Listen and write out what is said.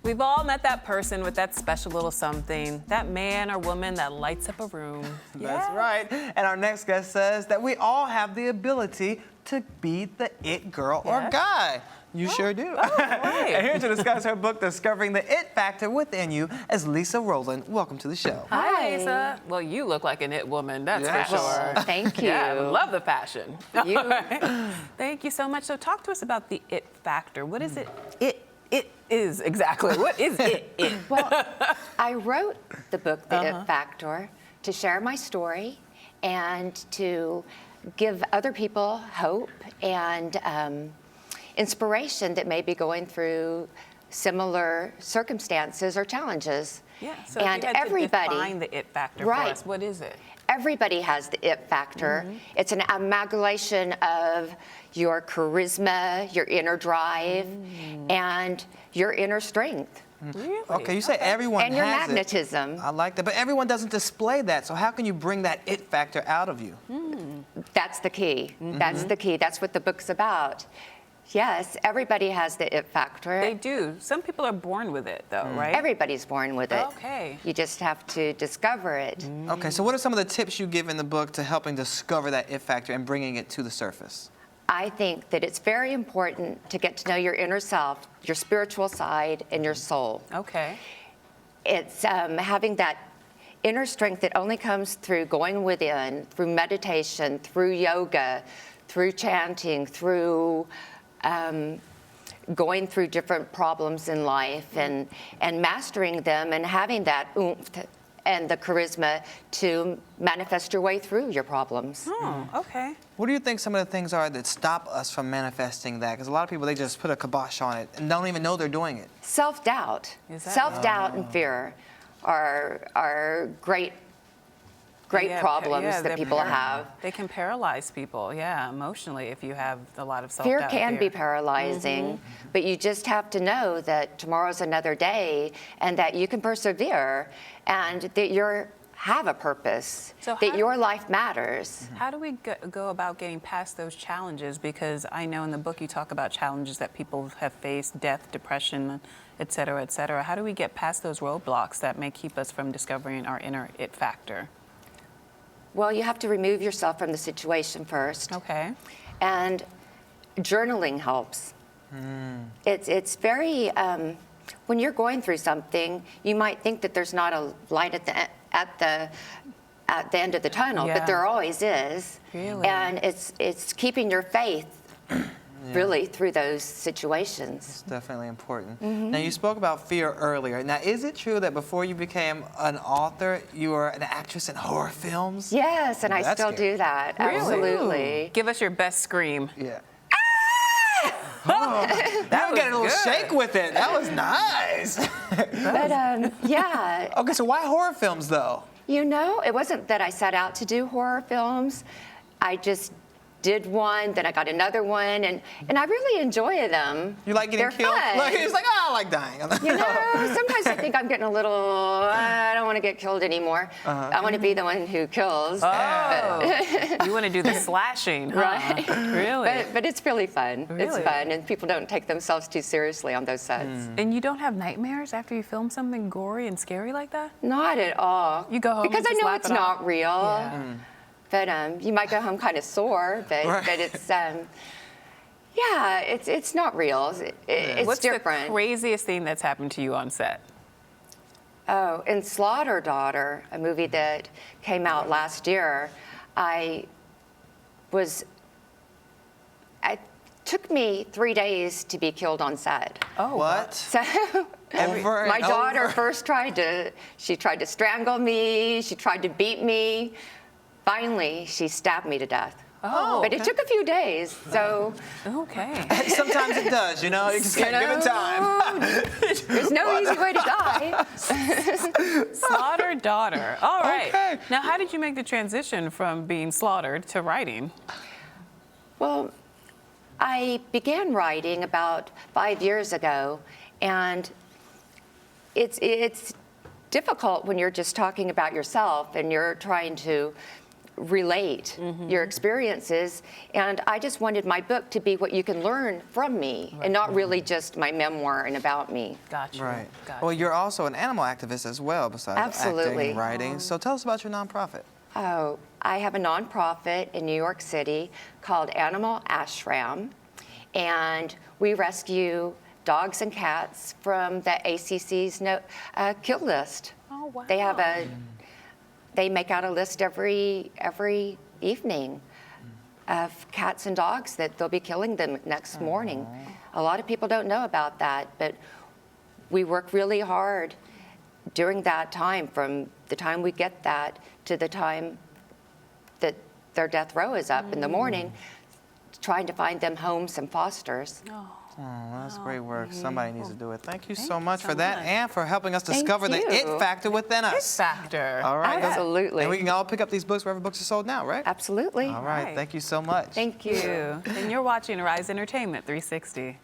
We've all met that person with that special little something, that man or woman that lights up a room. That's right. And our next guest says that we all have the ability to be the it girl or guy. You sure do. Oh, right. And here to discuss her book, Discovering the It Factor Within You, is Leesa Rowland. Welcome to the show. Hi, Leesa. Well, you look like an it woman, that's for sure. Thank you. Yeah, I love the fashion. You. Right. Thank you so much. So talk to us about the it factor. What is it? It is exactly. What is it? Well, I wrote the book, The It Factor, to share my story and to give other people hope and inspiration that may be going through similar circumstances or challenges. Yeah, so and if you had everybody, to define the it factor for us, what is it? Everybody has the it factor. It's an amalgamation of your charisma, your inner drive, and your inner strength. Really? Okay, you say everyone And your has magnetism. I like that, but everyone doesn't display that. So how can you bring that it factor out of you? That's the key. That's the key. That's what the book's about. Yes, everybody has the it factor. They do. Some people are born with it, though, right? Everybody's born with it. Okay. You just have to discover it. Okay, so what are some of the tips you give in the book to helping discover that it factor and bringing it to the surface? I think that it's very important to get to know your inner self, your spiritual side, and your soul. Okay. It's having that inner strength that only comes through going within, through meditation, through yoga, through chanting, through going through different problems in life and mastering them and having that oomph and the charisma to manifest your way through your problems. Oh, okay. What do you think some of the things are that stop us from manifesting that? Because a lot of people, they just put a kibosh on it and don't even know they're doing it. Self-doubt. Is that- Self-doubt and fear are great problems that people have. They can paralyze people, emotionally if you have a lot of Fear self-doubt. can be paralyzing, but you just have to know that tomorrow's another day and that you can persevere and that you have a purpose, So that your life matters. How do we go about getting past those challenges? Because I know in the book you talk about challenges that people have faced, death, depression, et cetera, et cetera. How do we get past those roadblocks that may keep us from discovering our inner it factor? Well, you have to remove yourself from the situation first. Okay. And journaling helps. It's very, when you're going through something, you might think that there's not a light at the end of the tunnel, but there always is. Really? And it's keeping your faith really through those situations. It's definitely important. Now, you spoke about fear earlier. Now, is it true that before you became an author, you were an actress in horror films? Yes, and I That's still scary. do that. Really? Absolutely. Give us your best scream. Yeah. That would get a little good. shake with it. That was nice. But yeah, Okay, so why horror films, though? you know, it wasn't that I set out to do horror films. I just did one, then I got another one, and I really enjoy them. You like getting They're killed? fun. Like, it's like, oh, I like dying. You know, sometimes I think I'm getting a little, I don't want to get killed anymore. I want to be the one who kills. Oh, you want to do the slashing, huh? Right. Really? But it's really fun. It's Really? fun, and people don't take themselves too seriously on those sets. And you don't have nightmares after you film something gory and scary like that? Not at all. You go home because and I just know laugh it's it not off? real. Yeah. But you might go home kind of sore, but it's yeah, it's not real. It's What's different. the craziest thing that's happened to you on set? Oh, in Slaughter Daughter, a movie that came out last year, it took me 3 days to be killed on set. Oh, What? So Over my and daughter over? first tried to strangle me, she tried to beat me. Finally, she stabbed me to death. Oh, But it took a few days, so okay. Sometimes it does, you know? You just can't give it time. there's no easy way to die. Slaughtered daughter. All right. Okay. Now, how did you make the transition from being slaughtered to writing? Well, I began writing about 5 years ago, and it's difficult when you're just talking about yourself and you're trying to relate your experiences. And I just wanted my book to be what you can learn from me and not really just my memoir and about me. Gotcha. Right. Gotcha. Well, you're also an animal activist as well, besides acting Absolutely. and writing. So tell us about your nonprofit. Oh, I have a nonprofit in New York City called Animal Ashram, and we rescue dogs and cats from the ACC's kill list. Oh, wow. They make out a list every evening of cats and dogs that they'll be killing them next morning. A lot of people don't know about that, but we work really hard during that time, from the time we get that to the time that their death row is up in the morning, trying to find them homes and fosters. Oh, that's great work. Somebody needs to do it. Thank you Thank so you much so for that much. and for helping us Thank discover the you. it factor within us. Factor. All right. Absolutely. And we can all pick up these books wherever books are sold now, right? Absolutely. All right. Right. Thank you so much. Thank you. And you're watching Rise Entertainment 360.